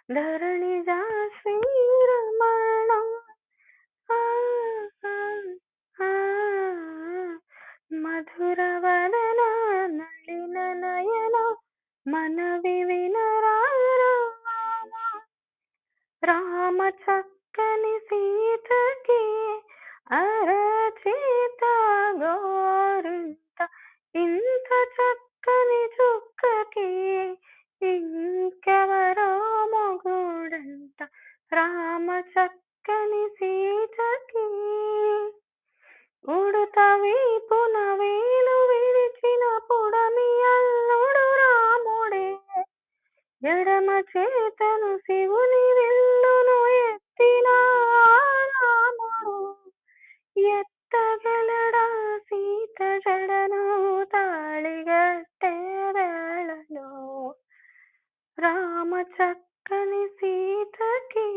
ధరణిజ శ్రీరమణ ఆ, ఆ, ఆ, మధురవదన నళిన నయన మనవి వినరామ రామ చక్కని సీతకి అరచేత గోరింత ఇంత చక్కని చుక్కకి ఇంకెవరో మొగుడంట రామ చక్కని సీతకి ఉడత వీపున వేలు విడిచిన పుడమి అల్లుడు రాముడే ఎడమ చేతను శివుని విల్లును ఎత్తిన రాముడు ఎత్తగలడా సీత జడను తాళిగట్టే వేళలో రామ చక్కని సీతకి